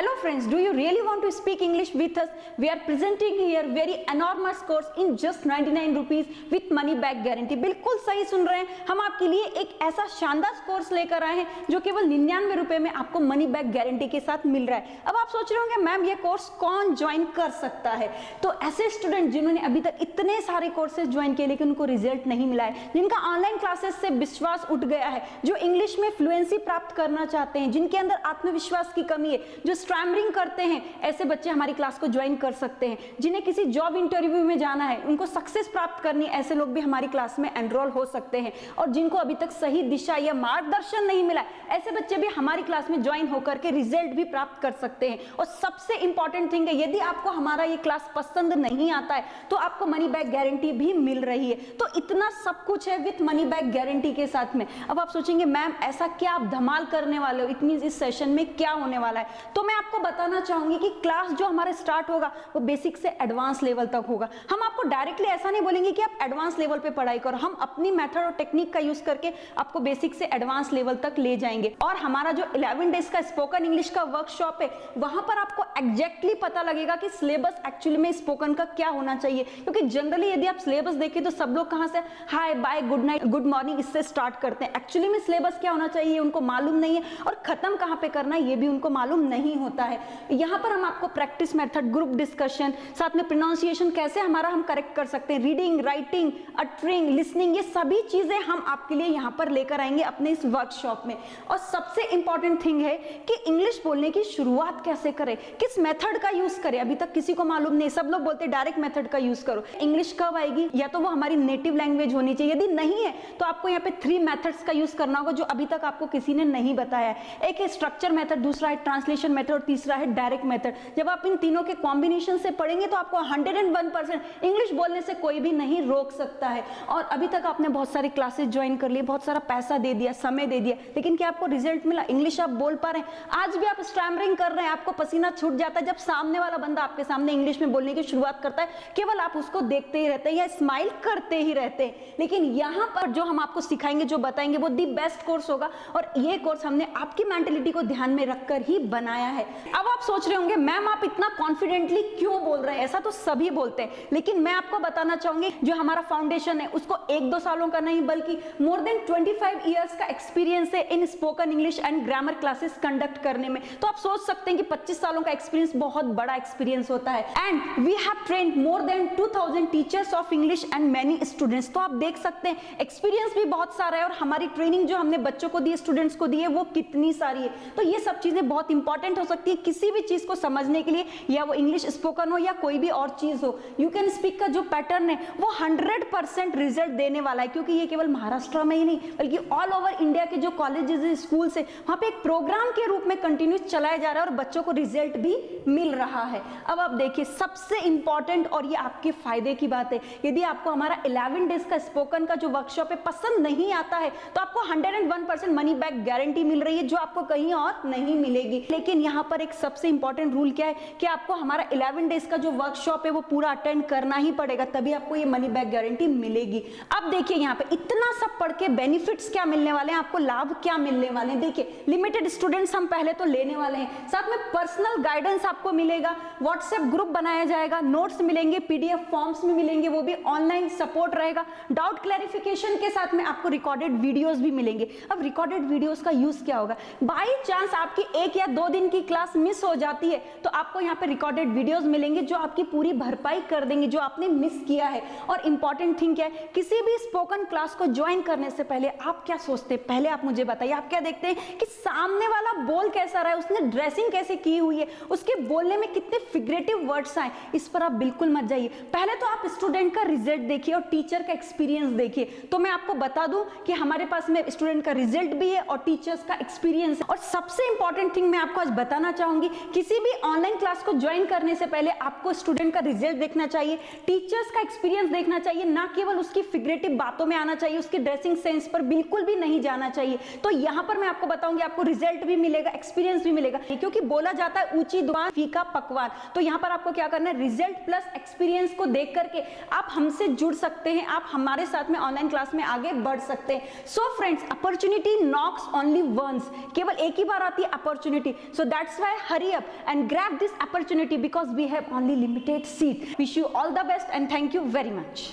Hello friends, do you really want to speak English with us? We are presenting here very enormous course in just 99 rupees with money back guarantee. बिल्कुल सही सुन रहे हैं, हम आपके लिए एक ऐसा शानदार कोर्स लेकर आए हैं जो केवल 99 रुपए में आपको मनी बैक गारंटी के साथ मिल रहा है। अब आप सोच रहे होंगे मैम ये कोर्स कौन ज्वाइन कर सकता है? तो ऐसे स्टूडेंट जिन्होंने अभी तक इतने सारे कोर्सेज ज्वाइन किए लेकिन उनको रिजल्ट नहीं मिला है, जिनका ऑनलाइन क्लासेस से विश्वास उठ गया है, जो इंग्लिश में फ्लुएंसी प्राप्त करना चाहते हैं, जिनके अंदर आत्मविश्वास की कमी है, जो स्टैमरिंग करते हैं, ऐसे बच्चे हमारी क्लास को ज्वाइन कर सकते हैं। जिन्हें किसी जॉब इंटरव्यू में जाना है, उनको सक्सेस प्राप्त करनी, ऐसे लोग भी हमारी क्लास में एनरोल हो सकते हैं। और जिनको अभी तक सही दिशा या मार्गदर्शन नहीं मिला, ऐसे बच्चे भी हमारी क्लास में ज्वाइन होकर के रिजल्ट भी प्राप्त कर सकते हैं। और सबसे इंपॉर्टेंट थिंग है, यदि आपको हमारा ये क्लास पसंद नहीं आता है तो आपको मनी बैक गारंटी भी मिल रही है। तो इतना सब कुछ है विथ मनी बैक गारंटी के साथ में। अब आप सोचेंगे मैम ऐसा क्या आप धमाल करने वाले हो, इट मींस इस सेशन में क्या होने वाला है? तो मैं आपको बताना चाहूंगी कि क्लास जो हमारे स्टार्ट होगा वो बेसिक से एडवांस लेवल तक होगा। हम आपको डायरेक्टली ऐसा नहीं बोलेंगे कि आप एडवांस लेवल पे पढ़ाई करो, हम अपनी मेथड और टेक्निक का यूज करके आपको बेसिक से एडवांस लेवल तक ले जाएंगे। और हमारा जो 11 डेज का स्पोकन इंग्लिश का वर्कशॉप है, वहां पर आपको एग्जैक्टली पता लगेगा कि सिलेबस एक्चुअली में स्पोकन का क्या होना चाहिए। क्योंकि जनरली यदि आप सिलेबस देखें तो सब लोग कहां से hi bye good night good morning इससे स्टार्ट करते हैं। एक्चुअली में सिलेबस क्या होना चाहिए उनको मालूम नहीं है, और खत्म कहां पे करना है ये भी उनको मालूम नहीं होता है। यहाँ पर हम आपको प्रैक्टिस मेथड, ग्रुप डिस्कशन, साथ में प्रोनाउंसिएशन कैसे हमारा हम करेक्ट कर सकते हैं, रीडिंग, राइटिंग, अटरिंग, लिसनिंग, ये सभी चीजें हम आपके लिए यहाँ पर लेकर आएंगे अपने इस वर्कशॉप में। और सबसे इंपॉर्टेंट थिंग है कि इंग्लिश बोलने की शुरुआत कैसे करें, किस मेथड का यूज करें। अभी तक किसी को मालूम नहीं, सब लोग बोलते डायरेक्ट मेथड का यूज करो। इंग्लिश कब आएगी? या तो वो हमारी नेटिव लैंग्वेज होनी चाहिए, यदि नहीं है तो आपको यहाँ पे 3 मेथड्स का यूज करना होगा जो अभी तक आपको किसी ने नहीं बताया है। एक है स्ट्रक्चर मेथड, दूसरा है ट्रांसलेशन मेथड और तीसरा है डायरेक्ट मेथड। जब आप इन तीनों के कॉम्बिनेशन से पढ़ेंगे तो आपको 101% इंग्लिश बोलने से कोई भी नहीं रोक सकता है। और अभी तक आपने बहुत सारी क्लासेस ज्वाइन कर ली, बहुत सारा पैसा दे दिया, समय दे दिया, लेकिन क्या आपको रिजल्ट मिला? इंग्लिश आप बोल पा रहे हैं? आज भी आप स्टैमरिंग कर रहे हैं, आपको पसीना छूट जाता है जब सामने वाला बंदा आपके सामने इंग्लिश में बोलने की शुरुआत करता है, केवल आप उसको देखते ही रहते हैं या स्माइल करते ही रहते हैं। लेकिन यहाँ पर जो हम आपको सिखाएंगे, जो बताएंगे, वो दी बेस्ट कोर्स होगा। और ये कोर्स हमने आपकी मेंटेलिटी को ध्यान में रखकर ही बनाया है। अब आप सोच रहे होंगे मैम आप इतना कॉन्फिडेंटली क्यों बोल रहे हैं? ऐसा तो सभी बोलते हैं, लेकिन मैं आपको बताना चाहूंगी जो हमारा फाउंडेशन है उसको 1-2 सालों का नहीं बल्कि मोर देन 25 इयर्स का एक्सपीरियंस है इन spoken English and grammar classes conduct करने में। तो आप सोच सकते हैं कि 25 सालों का एक्सपीरियंस बहुत बड़ा एक्सपीरियंस होता है। And we have trained more than 2000 teachers of English and many students. तो आप देख सकते हैं एक्सपीरियंस भी बहुत सारा है और हमारी ट्रेनिंग जो हमने बच्चों को दी, स्टूडेंट्स को दी है, वो कितनी सारी है। तो ये सब चीजें बहुत इंपॉर्टेंट हो सकती है किसी भी चीज को समझने के लिए, या वो इंग्लिश स्पोकन हो या कोई भी और चीज हो। यू कैन स्पीक का जो पैटर्न है वो 100% रिजल्ट देने वाला है, क्योंकि ये केवल महाराष्ट्र में ही नहीं बल्कि ऑल ओवर इंडिया के जो कॉलेजेस, स्कूल्स है, वहां पे एक प्रोग्राम के रूप में कंटिन्यूस चलाया जा रहा है और बच्चों को रिजल्ट भी मिल रहा है। अब आप देखिए सबसे इंपॉर्टेंट, और ये आपके फायदे की बात है, यदि आपको हमारा 11 डेज का स्पोकन का जो वर्कशॉप है पसंद नहीं आता है तो आपको 101% मनी बैक गारंटी मिल रही है जो आपको कहीं और नहीं मिलेगी। लेकिन यहाँ पर एक सबसे इंपॉर्टेंट रूल क्या है कि आपको हमारा 11 डेज का जो वर्कशॉप है वो पूरा अटेंड करना ही पड़ेगा, तभी आपको ये मनी बैक गारंटी मिलेगी। अब देखिए यहाँ पे इतना सब पढ़ के बेनिफिट्स क्या मिलने वाले हैं, आपको लाभ क्या मिलने वाले हैं। देखिए लिमिटेड स्टूडेंट्स हम पहले तो लेने वाले हैं, साथ में पर्सनल गाइडेंस आपको मिलेगा, व्हाट्सएप ग्रुप बनाया जाएगा, नोट्स मिलेंगे, पीडीएफ फॉर्म्स में मिलेंगे, वो भी ऑनलाइन सपोर्ट रहेगा, डाउट क्लैरिफिकेशन के साथ में आपको रिकॉर्डेड वीडियोस भी मिलेंगे। अब रिकॉर्डेड वीडियोस का यूज क्या होगा? बाई चांस आपकी 1 या 2 दिन की क्लास मिस हो जाती है तो आपको यहाँ पे रिकॉर्डेड वीडियोस मिलेंगे जो आपकी पूरी भरपाई कर देंगे जो आपने मिस किया है। और इंपॉर्टेंट थिंग क्या है, किसी भी स्पोकन क्लास को ज्वाइन करने से पहले आप क्या सोचते हैं? पहले आप मुझे बताइए, आप क्या देखते हैं कि सामने वाला बोल कैसा रहा है, उसने ड्रेसिंग कैसे की हुई है, उसके बोलने में कितने फिगरेटिव वर्ड्स आए, इस पर आप बिल्कुल मत जाइए। पहले तो आप स्टूडेंट का रिजल्ट देखिए और टीचर का एक्सपीरियंस देखिए। तो मैं आपको बता दूं कि हमारे पास में स्टूडेंट का रिजल्ट भी है और टीचर्स का एक्सपीरियंस है। और सबसे इंपॉर्टेंट थिंग मैं आपको आज बताना चाहूंगी, किसी भी ऑनलाइन क्लास को ज्वाइन करने से पहले आपको स्टूडेंट का रिजल्ट देखना चाहिए, टीचर्स का एक्सपीरियंस देखना चाहिए, ना केवल उसकी फिगरेटिव बातों में आना चाहिए, उसके ड्रेसिंग सेंस पर बिल्कुल भी नहीं जाना चाहिए। तो यहाँ पर मैं आपको बताऊंगी आपको रिजल्ट भी मिलेगा, एक्सपीरियंस भी मिलेगा, क्योंकि बोला जाता है ऊंची दुकान फीका पकवान। तो यहाँ पर आपको क्या करना है, रिजल्ट प्लस एक्सपीरियंस को देख करके आप हमसे जुड़ सकते हैं, आप हमारे साथ में ऑनलाइन क्लास में आगे बढ़ सकते हैं। So friends, opportunity knocks only once, केवल एक ही बार आती है opportunity. So that's That's why hurry up and grab this opportunity because we have only limited seat. Wish you all the best and thank you very much.